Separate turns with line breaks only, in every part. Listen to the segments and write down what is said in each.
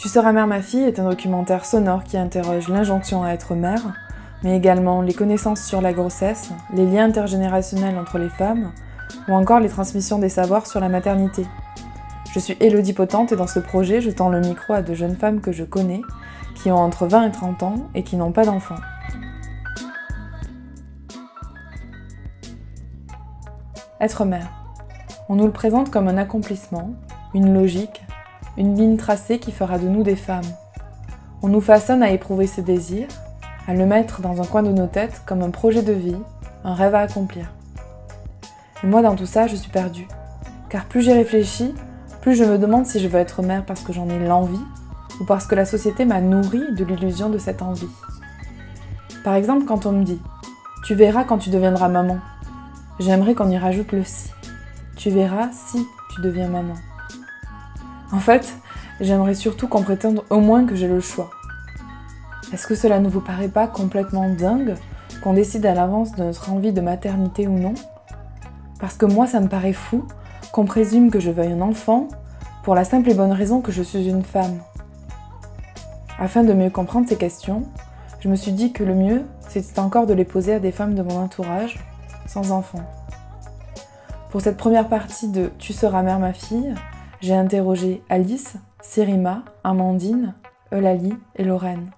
Tu seras mère ma fille est un documentaire sonore qui interroge l'injonction à être mère, mais également les connaissances sur la grossesse, les liens intergénérationnels entre les femmes, ou encore les transmissions des savoirs sur la maternité. Je suis Élodie Potente et dans ce projet, je tends le micro à de jeunes femmes que je connais, qui ont entre 20 et 30 ans et qui n'ont pas d'enfants. Être mère. On nous le présente comme un accomplissement, une logique, une ligne tracée qui fera de nous des femmes. On nous façonne à éprouver ce désir, à le mettre dans un coin de nos têtes comme un projet de vie, un rêve à accomplir. Et moi dans tout ça, je suis perdue. Car plus j'y réfléchis, plus je me demande si je veux être mère parce que j'en ai l'envie ou parce que la société m'a nourrie de l'illusion de cette envie. Par exemple, quand on me dit « Tu verras quand tu deviendras maman », j'aimerais qu'on y rajoute le « si ». Tu verras si tu deviens maman. En fait, j'aimerais surtout qu'on prétende au moins que j'ai le choix. Est-ce que cela ne vous paraît pas complètement dingue qu'on décide à l'avance de notre envie de maternité ou non ? Parce que moi, ça me paraît fou qu'on présume que je veuille un enfant pour la simple et bonne raison que je suis une femme. Afin de mieux comprendre ces questions, je me suis dit que le mieux, c'était encore de les poser à des femmes de mon entourage, sans enfant. Pour cette première partie de « Tu seras mère ma fille », j'ai interrogé Alice, Sirima, Amandine, Eulalie et Lorraine.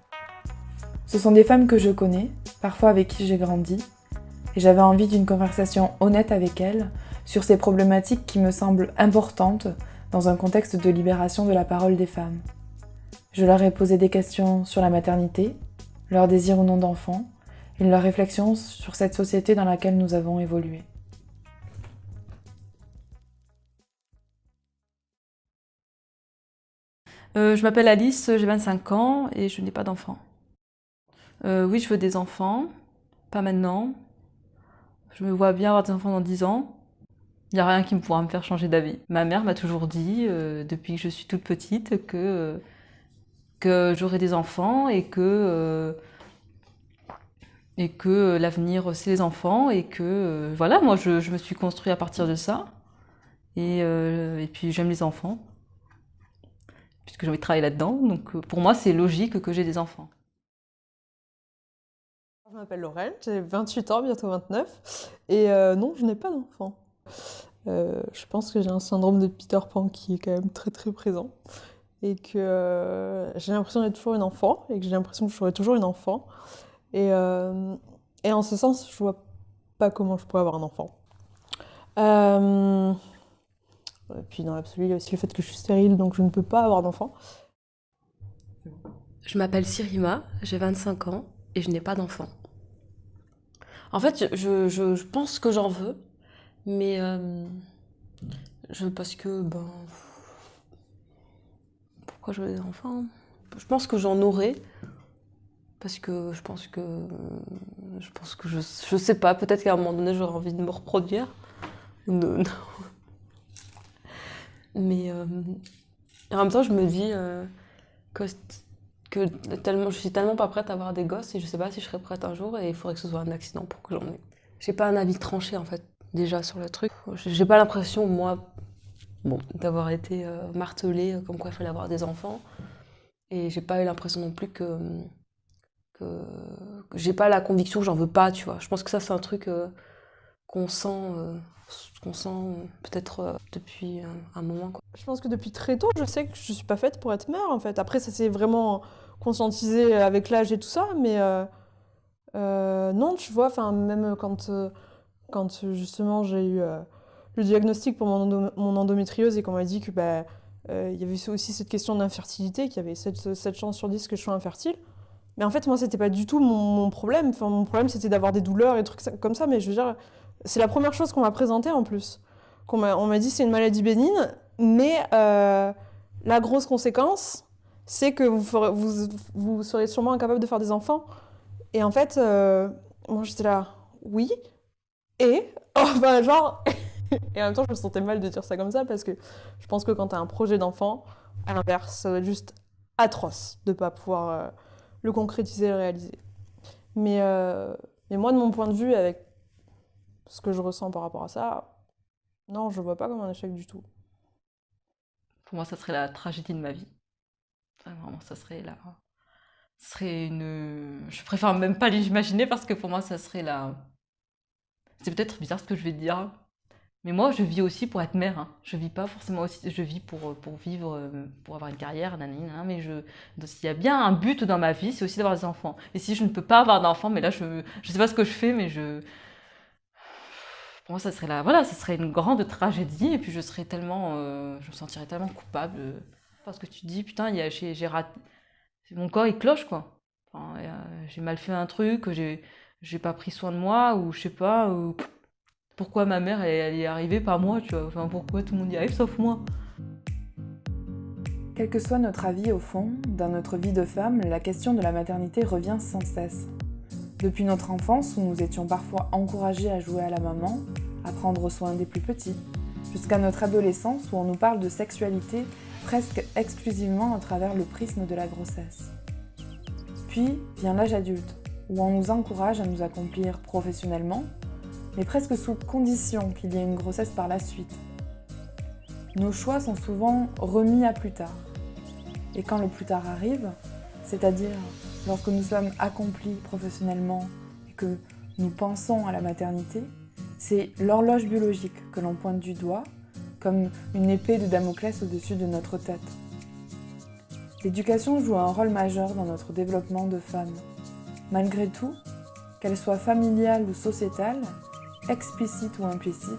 Ce sont des femmes que je connais, parfois avec qui j'ai grandi, et j'avais envie d'une conversation honnête avec elles sur ces problématiques qui me semblent importantes dans un contexte de libération de la parole des femmes. Je leur ai posé des questions sur la maternité, leur désir ou non d'enfant, et leurs réflexions sur cette société dans laquelle nous avons évolué.
Je m'appelle Alice, j'ai 25 ans et je n'ai pas d'enfant. Oui, je veux des enfants, pas maintenant. Je me vois bien avoir des enfants dans 10 ans. Il n'y a rien qui pourra me faire changer d'avis. Ma mère m'a toujours dit, depuis que je suis toute petite, que j'aurais des enfants et que l'avenir, c'est les enfants et que, voilà, moi, je me suis construite à partir de ça. Et puis, j'aime les enfants, puisque j'ai envie de travailler là-dedans. Donc, pour moi, c'est logique que j'ai des enfants.
Je m'appelle Lorraine, j'ai 28 ans, bientôt 29, et non, je n'ai pas d'enfant. Je pense que j'ai un syndrome de Peter Pan qui est quand même très très présent, et que j'ai l'impression d'être toujours une enfant, et que j'ai l'impression que je serai toujours une enfant. Et, euh, et en ce sens, je vois pas comment je pourrais avoir un enfant. Et puis dans l'absolu, il y a aussi le fait que je suis stérile, donc je ne peux pas avoir d'enfant.
Je m'appelle Sirima, j'ai 25 ans et je n'ai pas d'enfant. En fait, je pense que j'en veux, mais parce que, pourquoi je veux des enfants? Je pense que j'en aurai, parce que je pense que je sais pas, peut-être qu'à un moment donné j'aurai envie de me reproduire. Non. Mais en même temps, je me dis que je suis tellement pas prête à avoir des gosses et je sais pas si je serai prête un jour et il faudrait que ce soit un accident pour que j'en ai. J'ai pas un avis tranché en fait, déjà sur le truc. J'ai pas l'impression, moi, d'avoir été martelée comme quoi il fallait avoir des enfants. Et j'ai pas eu l'impression non plus que j'ai pas la conviction que j'en veux pas, tu vois. Je pense que ça, c'est un truc qu'on sent, peut-être depuis un moment, quoi.
Je pense que depuis très tôt, je sais que je suis pas faite pour être mère, en fait. Après, ça s'est vraiment conscientisé avec l'âge et tout ça, mais non, tu vois, enfin, même quand justement j'ai eu le diagnostic pour mon endométriose et qu'on m'a dit que il y avait aussi cette question d'infertilité, qu'il y avait 7 chances sur 10 que je sois infertile. Mais en fait, moi, c'était pas du tout mon problème. Enfin, mon problème, c'était d'avoir des douleurs et trucs comme ça. Mais je veux dire, c'est la première chose qu'on m'a présentée en plus. On m'a dit c'est une maladie bénigne, mais la grosse conséquence, c'est que vous serez sûrement incapable de faire des enfants. Et en fait, moi, j'étais là, oui, et enfin, genre, et en même temps, je me sentais mal de dire ça comme ça parce que je pense que quand t'as un projet d'enfant, à l'inverse, ça doit être juste atroce de pas pouvoir le concrétiser et le réaliser. Mais moi, de mon point de vue, avec ce que je ressens par rapport à ça, non, je vois pas comme un échec du tout.
Pour moi, ça serait la tragédie de ma vie. Enfin, vraiment, ça serait là. Ce serait une. Je préfère même pas l'imaginer parce que pour moi, ça serait la. C'est peut-être bizarre ce que je vais te dire. Mais moi, je vis aussi pour être mère. Hein. Je vis pas forcément aussi. Je vis pour vivre, pour avoir une carrière, nanana, mais s'il y a bien un but dans ma vie, c'est aussi d'avoir des enfants. Et si je ne peux pas avoir d'enfants, mais là, je sais pas ce que je fais, mais pour moi, ça serait là. Voilà, ça serait une grande tragédie. Et puis, je serais tellement. Je me sentirais tellement coupable. Parce que tu te dis, putain, j'ai raté. Mon corps, il cloche, quoi. Enfin, j'ai mal fait un truc, j'ai pas pris soin de moi, ou je sais pas. Pourquoi ma mère, elle y est arrivée, pas moi, tu vois. Enfin, pourquoi tout le monde y arrive sauf moi.
Quel que soit notre avis au fond, dans notre vie de femme, la question de la maternité revient sans cesse. Depuis notre enfance, où nous étions parfois encouragés à jouer à la maman, à prendre soin des plus petits, jusqu'à notre adolescence où on nous parle de sexualité presque exclusivement à travers le prisme de la grossesse. Puis vient l'âge adulte, où on nous encourage à nous accomplir professionnellement, mais presque sous condition qu'il y ait une grossesse par la suite. Nos choix sont souvent remis à plus tard. Et quand le plus tard arrive, c'est-à-dire lorsque nous sommes accomplis professionnellement et que nous pensons à la maternité, c'est l'horloge biologique que l'on pointe du doigt comme une épée de Damoclès au-dessus de notre tête. L'éducation joue un rôle majeur dans notre développement de femme. Malgré tout, qu'elle soit familiale ou sociétale, explicite ou implicite,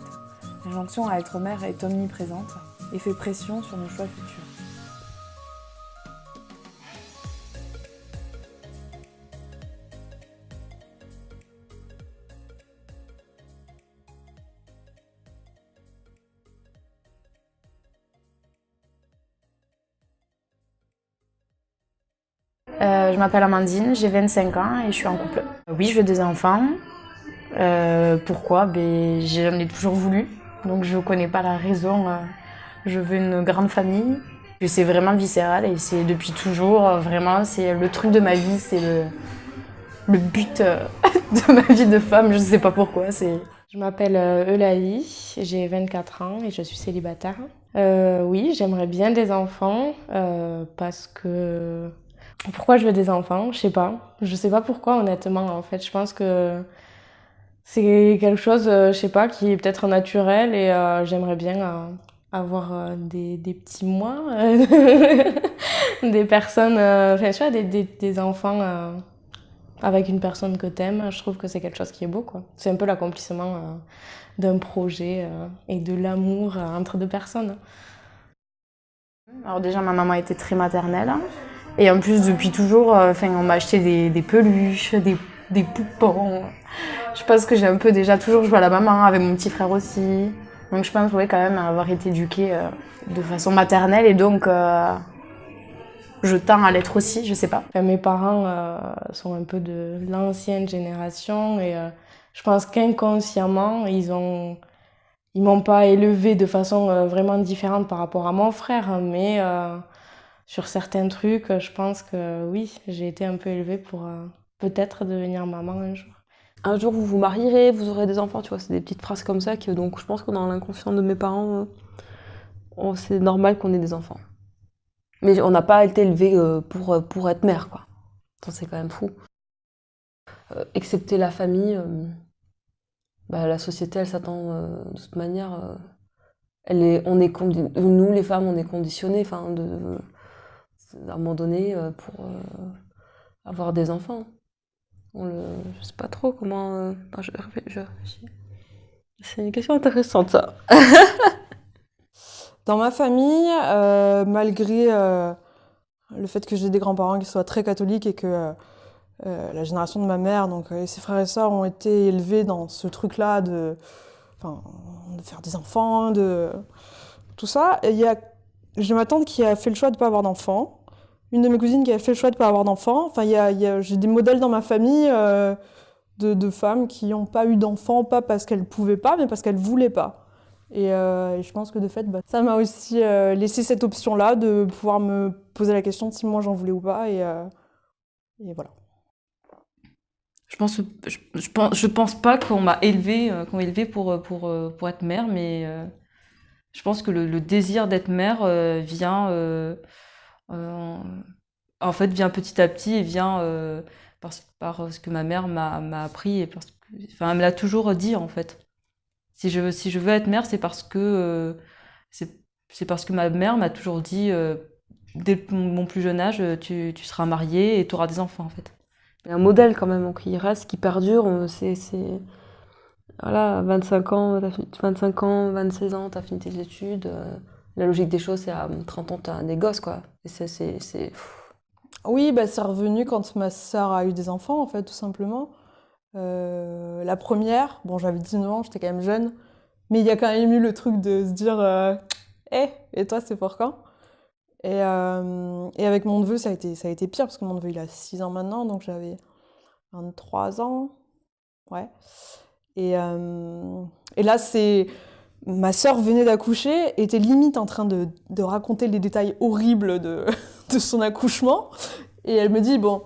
l'injonction à être mère est omniprésente et fait pression sur nos choix futurs.
Je m'appelle Amandine, j'ai 25 ans et je suis en couple. Oui, je veux des enfants. Pourquoi? J'en ai toujours voulu, donc je ne connais pas la raison. Je veux une grande famille. C'est vraiment viscéral et c'est depuis toujours, vraiment, c'est le truc de ma vie, c'est le but de ma vie de femme, je ne sais pas pourquoi. Je m'appelle Eulalie, j'ai 24 ans et je suis célibataire. Oui, j'aimerais bien des enfants parce que... Pourquoi je veux des enfants? Je sais pas. Je sais pas pourquoi, honnêtement, en fait. Je pense que c'est quelque chose, je sais pas, qui est peut-être naturel et j'aimerais bien avoir des petits moi, des personnes, enfin, tu vois, des enfants avec une personne que t'aimes. Je trouve que c'est quelque chose qui est beau, quoi. C'est un peu l'accomplissement d'un projet et de l'amour entre deux personnes. Alors déjà, ma maman était très maternelle. Et en plus, depuis toujours, on m'a acheté des peluches, des poupons. Je pense que j'ai un peu déjà toujours joué à la maman, avec mon petit frère aussi. Donc je pense quand même avoir été éduquée de façon maternelle et donc je tends à l'être aussi, je sais pas. Mes parents sont un peu de l'ancienne génération et je pense qu'inconsciemment, ils m'ont pas élevée de façon vraiment différente par rapport à mon frère, mais sur certains trucs, je pense que oui, j'ai été un peu élevée pour peut-être devenir maman un jour.
Un jour, vous vous marierez, vous aurez des enfants, tu vois, c'est des petites phrases comme ça que donc je pense que dans l'inconscient de mes parents, c'est normal qu'on ait des enfants. Mais on n'a pas été élevé pour être mère, quoi. Ça, c'est quand même fou. Excepté la famille, la société, elle s'attend de toute manière. Nous, les femmes, on est conditionnées, à un moment donné, pour avoir des enfants. Je sais pas trop comment. Je réfléchis. C'est une question intéressante, ça.
Dans ma famille, malgré le fait que j'ai des grands-parents qui soient très catholiques et que la génération de ma mère, donc et ses frères et sœurs, ont été élevés dans ce truc-là de faire des enfants, de tout ça. Et j'ai ma tante qui a fait le choix de ne pas avoir d'enfants. Une de mes cousines qui a fait le choix de ne pas avoir d'enfants. Enfin, j'ai des modèles dans ma famille de femmes qui n'ont pas eu d'enfants, pas parce qu'elles ne pouvaient pas, mais parce qu'elles ne voulaient pas. Et je pense que de fait, ça m'a aussi laissé cette option-là de pouvoir me poser la question de si moi j'en voulais ou pas. Et voilà.
Je pense pas qu'on m'a élevée pour être mère, mais je pense que le désir d'être mère vient En fait, vient petit à petit et vient par ce que ma mère m'a appris et elle me l'a toujours dit en fait. Si je veux être mère, c'est parce que ma mère m'a toujours dit dès mon plus jeune âge, tu seras mariée et tu auras des enfants en fait.
Il y a un modèle quand même qui reste, qui perdure. Voilà, 25 ans, 25 ans, 26 ans, t'as fini tes études. La logique des choses, c'est à 30 ans, t'as des gosses, quoi. Et
Oui, bah, c'est revenu quand ma sœur a eu des enfants, en fait, tout simplement. La première, bon, j'avais 19 ans, j'étais quand même jeune, mais il y a quand même eu le truc de se dire et toi, c'est pour quand? Et avec mon neveu, ça a été pire, parce que mon neveu, il a 6 ans maintenant, donc j'avais 23 ans. Ouais. Et là, ma sœur venait d'accoucher, était limite en train de raconter les détails horribles de son accouchement. Et elle me dit, bon,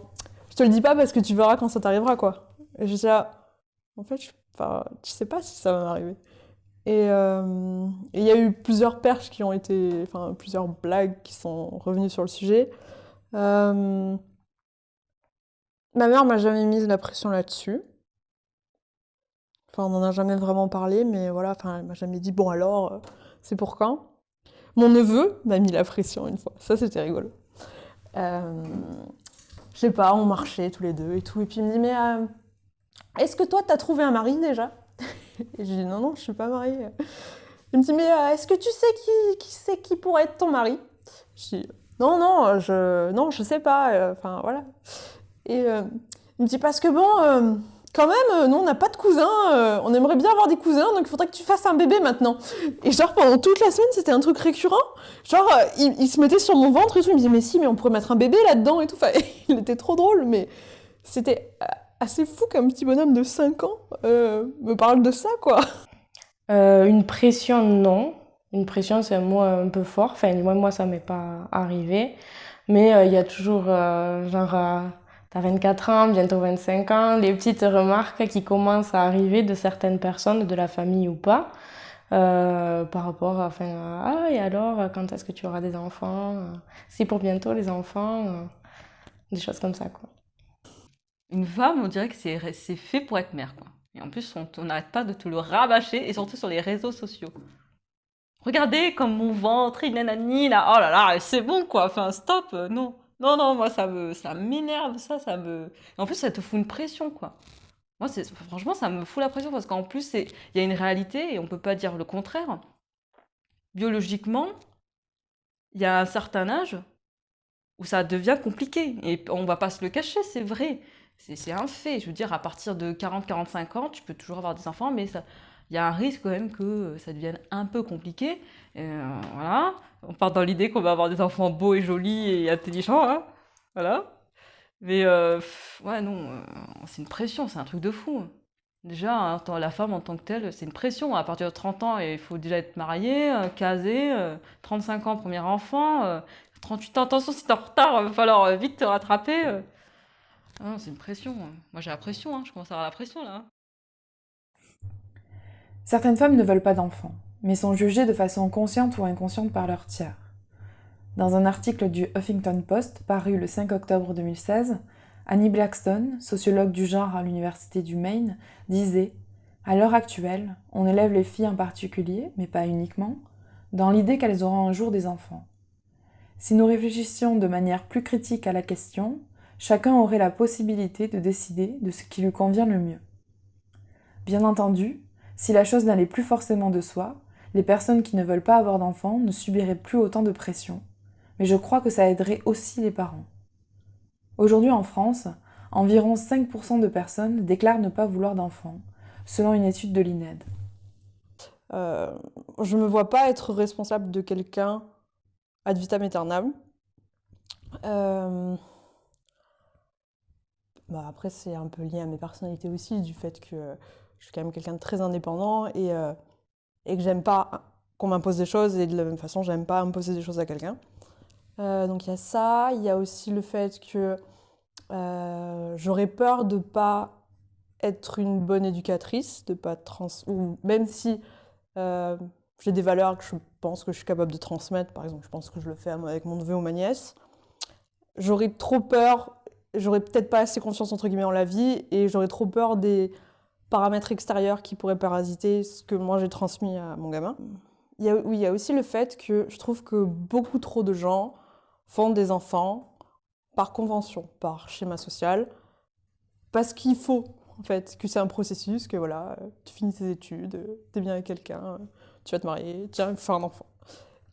je te le dis pas parce que tu verras quand ça t'arrivera, quoi. Et je dis là, en fait, tu sais pas si ça va m'arriver. Et il y a eu plusieurs perches qui ont été, enfin, plusieurs blagues qui sont revenues sur le sujet. Ma mère m'a jamais mis la pression là-dessus. Enfin, on n'en a jamais vraiment parlé, mais voilà, enfin, elle m'a jamais dit, bon alors, c'est pour quand? Mon neveu m'a mis la pression une fois, ça c'était rigolo. Je sais pas, on marchait tous les deux et tout, et puis il me dit, mais est-ce que toi t'as trouvé un mari déjà? Et j'ai dit, non, je suis pas mariée. Il me dit, mais est-ce que tu sais qui pourrait être ton mari? Je dis, non, je sais pas, enfin voilà. Et il me dit, parce que bon, quand même, nous on n'a pas de cousins, on aimerait bien avoir des cousins, donc il faudrait que tu fasses un bébé maintenant. Et genre pendant toute la semaine, c'était un truc récurrent. Genre, il se mettait sur mon ventre et tout, il me disait, mais si, mais on pourrait mettre un bébé là-dedans et tout. Enfin, il était trop drôle, mais c'était assez fou qu'un petit bonhomme de 5 ans me parle de ça, quoi.
Une pression, non. Une pression, c'est un mot un peu fort. Enfin, moi, ça m'est pas arrivé. Mais il y a toujours, t'as 24 ans, bientôt 25 ans, les petites remarques qui commencent à arriver de certaines personnes, de la famille ou pas, par rapport ah, et alors, quand est-ce que tu auras des enfants? C'est pour bientôt les enfants? Des choses comme ça, quoi.
Une femme, on dirait que c'est fait pour être mère, quoi. Et en plus, on n'arrête pas de te le rabâcher, et surtout sur les réseaux sociaux. Regardez comme mon ventre, il nanani, là, oh là là, c'est bon, quoi, enfin, stop, non. Non, moi, ça m'énerve, ça me... Et en plus, ça te fout une pression, quoi. Moi, franchement, ça me fout la pression, parce qu'en plus, il y a une réalité, et on peut pas dire le contraire. Biologiquement, il y a un certain âge où ça devient compliqué, et on va pas se le cacher, c'est vrai. C'est un fait. Je veux dire, à partir de 40-45 ans, tu peux toujours avoir des enfants, mais il y a un risque quand même que ça devienne un peu compliqué. Voilà. On part dans l'idée qu'on va avoir des enfants beaux et jolis et intelligents. Hein. Voilà. Mais ouais, non, c'est une pression, c'est un truc de fou. Déjà, hein, la femme en tant que telle, c'est une pression. À partir de 30 ans, il faut déjà être marié, casé. 35 ans, premier enfant. 38 ans, attention, si t'es en retard, il va falloir vite te rattraper. Ah non, c'est une pression. Moi, j'ai la pression, hein. Je commence à avoir la pression, là.
Certaines femmes ne veulent pas d'enfants, mais sont jugées de façon consciente ou inconsciente par leurs tiers. Dans un article du Huffington Post paru le 5 octobre 2016, Annie Blackstone, sociologue du genre à l'université du Maine, disait « À l'heure actuelle, on élève les filles en particulier, mais pas uniquement, dans l'idée qu'elles auront un jour des enfants. Si nous réfléchissions de manière plus critique à la question, chacun aurait la possibilité de décider de ce qui lui convient le mieux. Bien entendu, si la chose n'allait plus forcément de soi, les personnes qui ne veulent pas avoir d'enfants ne subiraient plus autant de pression, mais je crois que ça aiderait aussi les parents. Aujourd'hui en France, environ 5% de personnes déclarent ne pas vouloir d'enfants, selon une étude de l'INED.
Je me vois pas être responsable de quelqu'un ad vitam aeternam. Après, c'est un peu lié à mes personnalités aussi, du fait que je suis quand même quelqu'un de très indépendant et que j'aime pas qu'on m'impose des choses et de la même façon, j'aime pas imposer des choses à quelqu'un. Donc il y a ça, il y a aussi le fait que j'aurais peur de pas être une bonne éducatrice, de pas ou même si j'ai des valeurs que je pense que je suis capable de transmettre, par exemple, je pense que je le fais avec mon neveu ou ma nièce. J'aurais trop peur, j'aurais peut-être pas assez confiance entre guillemets en la vie et j'aurais trop peur des paramètres extérieurs qui pourraient parasiter ce que moi j'ai transmis à mon gamin. Oui, il y a aussi le fait que je trouve que beaucoup trop de gens font des enfants par convention, par schéma social, parce qu'il faut, en fait, que c'est un processus, que voilà, tu finis tes études, t'es bien avec quelqu'un, tu vas te marier, tiens, il faut faire un enfant.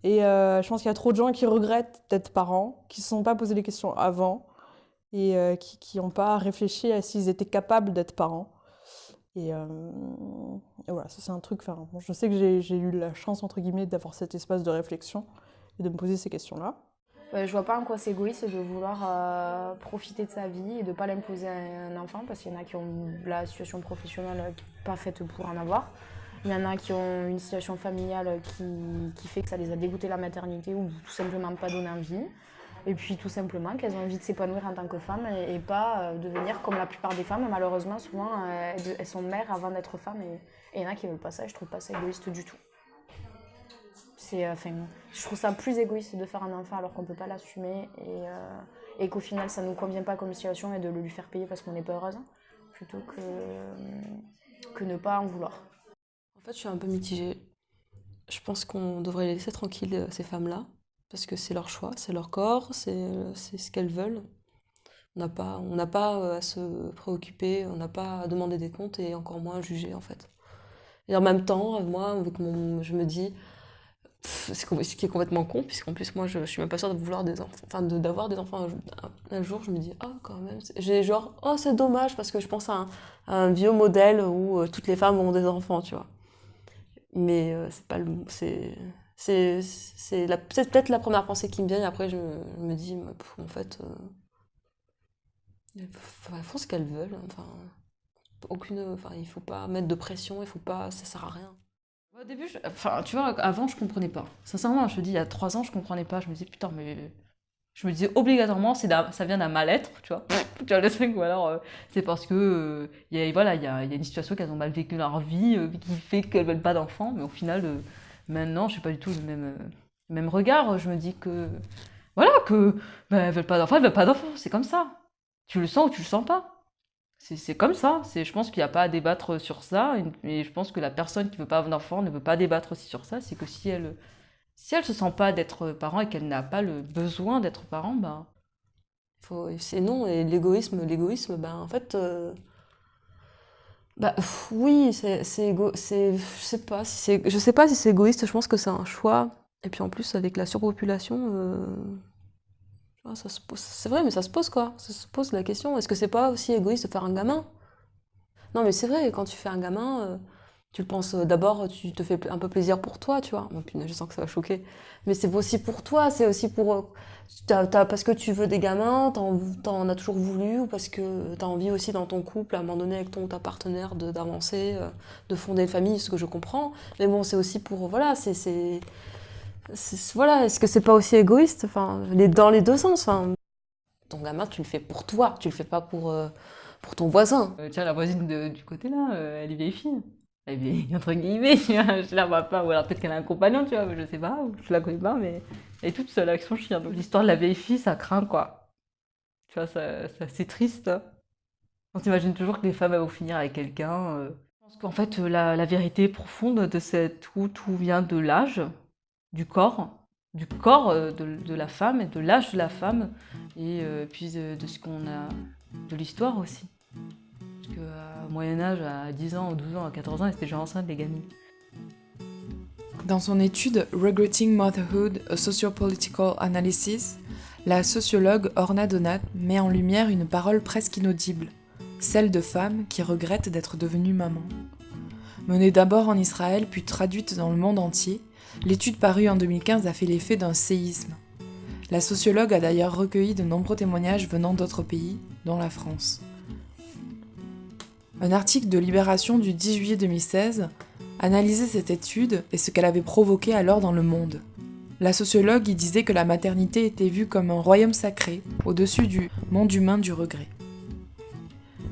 Et je pense qu'il y a trop de gens qui regrettent d'être parents, qui ne se sont pas posé les questions avant, et qui n'ont pas réfléchi à s'ils étaient capables d'être parents. Et voilà, ça c'est un truc, enfin, bon, je sais que j'ai eu la chance, entre guillemets, d'avoir cet espace de réflexion et de me poser ces questions-là.
Je vois pas en quoi c'est égoïste de vouloir profiter de sa vie et de pas l'imposer à un enfant, parce qu'il y en a qui ont la situation professionnelle qui n'est pas faite pour en avoir. Il y en a qui ont une situation familiale qui fait que ça les a dégoûté de la maternité ou tout simplement pas donné envie. Et puis tout simplement qu'elles ont envie de s'épanouir en tant que femmes et pas devenir comme la plupart des femmes. Malheureusement, souvent, elles sont mères avant d'être femmes et il y en a qui veulent pas ça et je trouve pas ça égoïste du tout. Je trouve ça plus égoïste de faire un enfant alors qu'on peut pas l'assumer et qu'au final ça nous convient pas comme situation et de le lui faire payer parce qu'on n'est pas heureuse, plutôt que ne pas en vouloir.
En fait, je suis un peu mitigée. Je pense qu'on devrait les laisser tranquilles, ces femmes-là, parce que c'est leur choix, c'est leur corps, c'est ce qu'elles veulent. On n'a pas à se préoccuper, on n'a pas à demander des comptes et encore moins à juger, en fait. Et en même temps, moi, je me dis, ce qui est complètement con, puisqu'en plus, moi, je suis même pas sûre de vouloir des enfants, enfin, d'avoir des enfants un jour, je me dis, quand même, c'est dommage, parce que je pense à un vieux modèle où toutes les femmes ont des enfants, tu vois. Mais c'est pas c'est peut-être la première pensée qui me vient, et après je me dis, en fait, elles font ce qu'elles veulent, enfin, il faut pas mettre de pression, il faut pas, ça sert à rien.
Au début, tu vois, avant je comprenais pas. Sincèrement, je te dis, il y a 3 ans, je comprenais pas. Je me disais, putain, mais. Je me disais obligatoirement, ça vient d'un mal-être, tu vois. Tu vois le truc, ou alors c'est parce que il y a une situation qu'elles ont mal vécu dans leur vie qui fait qu'elles veulent pas d'enfants. Mais au final, maintenant, je n'ai pas du tout le même regard. Je me dis que, voilà, elles veulent pas d'enfants, c'est comme ça. Tu le sens ou tu le sens pas. C'est comme ça. Je pense qu'il n'y a pas à débattre sur ça. Et je pense que la personne qui veut pas d'enfant ne veut pas débattre aussi sur ça. C'est que si elle se sent pas d'être parent et qu'elle n'a pas le besoin d'être parent,
c'est non. Et l'égoïsme, en fait, oui, je sais pas si c'est égoïste. Je pense que c'est un choix. Et puis en plus, avec la surpopulation, c'est vrai, mais ça se pose quoi. Ça se pose la question. Est-ce que c'est pas aussi égoïste de faire un gamin? Non, mais c'est vrai. Quand tu fais un gamin. Tu le penses d'abord, tu te fais un peu plaisir pour toi, tu vois. Bon, punaise, je sens que ça va choquer. Mais c'est aussi pour toi, c'est aussi pour. Parce que tu veux des gamins, t'en as toujours voulu, ou parce que t'as envie aussi dans ton couple, à un moment donné, avec ta partenaire, d'avancer, de fonder une famille, ce que je comprends. Mais bon, c'est aussi pour. Voilà, voilà, est-ce que c'est pas aussi égoïste? Enfin, dans les deux sens. Enfin, ton gamin, tu le fais pour toi, tu le fais pas pour ton voisin.
Tiens, la voisine du côté là, elle est vieille fille. Elle est vieille, entre guillemets, tu vois, je la vois pas. Ou alors peut-être qu'elle a un compagnon, tu vois, je sais pas, ou je la connais pas, mais elle est toute seule avec son chien. Donc l'histoire de la vieille fille, ça craint, quoi. Tu vois, c'est triste. On s'imagine toujours que les femmes vont finir avec quelqu'un. Je pense qu'en fait, la vérité profonde de tout vient de l'âge, du corps de la femme et de l'âge de la femme, et puis de ce qu'on a, de l'histoire aussi. Parce qu'au Moyen-Âge, à 10 ans, ou 12 ans, à 14 ans, elles étaient déjà enceintes, les gamines.
Dans son étude Regretting Motherhood, a Sociopolitical Analysis, la sociologue Orna Donat met en lumière une parole presque inaudible, celle de femmes qui regrettent d'être devenues mamans. Menée d'abord en Israël, puis traduite dans le monde entier, l'étude parue en 2015 a fait l'effet d'un séisme. La sociologue a d'ailleurs recueilli de nombreux témoignages venant d'autres pays, dont la France. Un article de Libération du 10 juillet 2016 analysait cette étude et ce qu'elle avait provoqué alors dans le monde. La sociologue y disait que la maternité était vue comme un royaume sacré, au-dessus du monde humain du regret.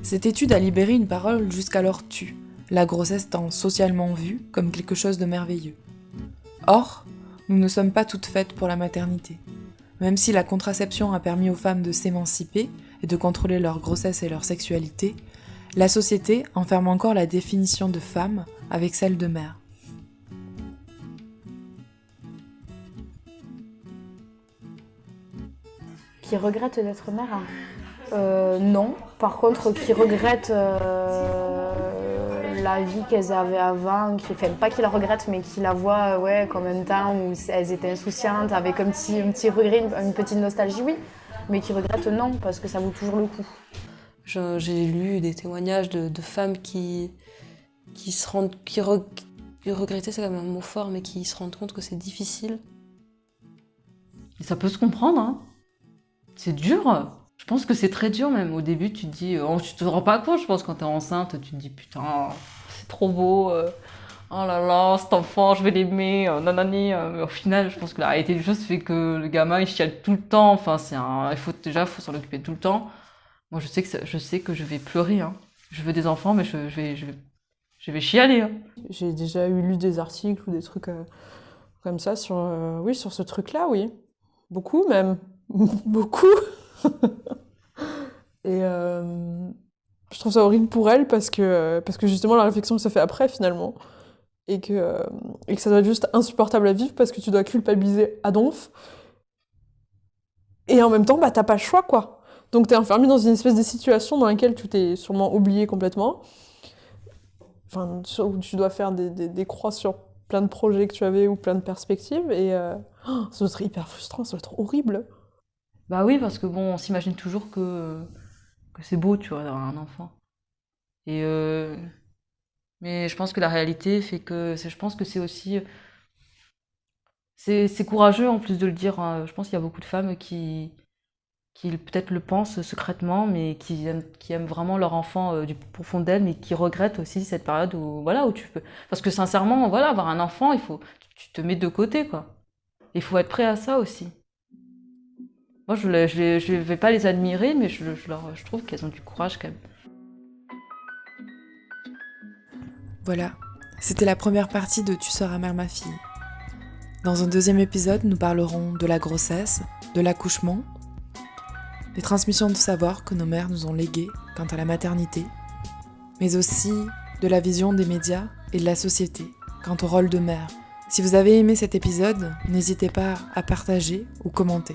Cette étude a libéré une parole jusqu'alors tue, la grossesse étant socialement vue comme quelque chose de merveilleux. Or, nous ne sommes pas toutes faites pour la maternité. Même si la contraception a permis aux femmes de s'émanciper et de contrôler leur grossesse et leur sexualité, la société enferme encore la définition de femme avec celle de mère.
Qui regrette d'être mère? Non. Par contre, qui regrette la vie qu'elles avaient avant, pas qui la regrettent, mais qui la voient comme un temps où elles étaient insouciantes, avec un petit regret, une petite nostalgie, oui. Mais qui regrette, non, parce que ça vaut toujours le coup.
J'ai lu des témoignages de femmes qui regrettaient, c'est quand même un mot fort, mais qui se rendent compte que c'est difficile.
Et ça peut se comprendre, hein. C'est dur. Je pense que c'est très dur même. Au début, tu te dis, tu te rends pas compte, je pense, quand t'es enceinte, tu te dis, putain, c'est trop beau, oh là là, cet enfant, je vais l'aimer, nanani. Mais au final, je pense que la réalité des choses fait que le gamin, il chiale tout le temps. Enfin, il faut s'en occuper tout le temps. Moi, je sais que je vais pleurer, hein. Je veux des enfants, mais je vais chialer, hein.
J'ai déjà lu des articles ou des trucs comme ça sur ce truc-là, oui. Beaucoup même. Beaucoup. Et je trouve ça horrible pour elle parce que justement la réflexion que ça fait après finalement et que ça doit être juste insupportable à vivre parce que tu dois culpabiliser à donf et en même temps t'as pas le choix quoi. Donc t'es enfermé dans une espèce de situation dans laquelle tu t'es sûrement oublié complètement, enfin où tu dois faire des croix sur plein de projets que tu avais ou plein de perspectives et ça doit être hyper frustrant, ça doit être horrible.
Bah oui, parce que bon, on s'imagine toujours que c'est beau, tu vois, d'avoir un enfant. Et mais je pense que la réalité fait que je pense que c'est aussi c'est courageux en plus de le dire, hein. Je pense qu'il y a beaucoup de femmes qui peut-être le pensent secrètement, mais qui aiment vraiment leur enfant du profond d'elles, mais qui regrettent aussi cette période où tu peux. Parce que sincèrement, voilà, avoir un enfant, tu te mets de côté, quoi. Il faut être prêt à ça aussi. Moi, je vais pas les admirer, mais je trouve qu'elles ont du courage quand même.
Voilà, c'était la première partie de Tu seras mère ma fille. Dans un deuxième épisode, nous parlerons de la grossesse, de l'accouchement, des transmissions de savoir que nos mères nous ont léguées quant à la maternité, mais aussi de la vision des médias et de la société quant au rôle de mère. Si vous avez aimé cet épisode, n'hésitez pas à partager ou commenter.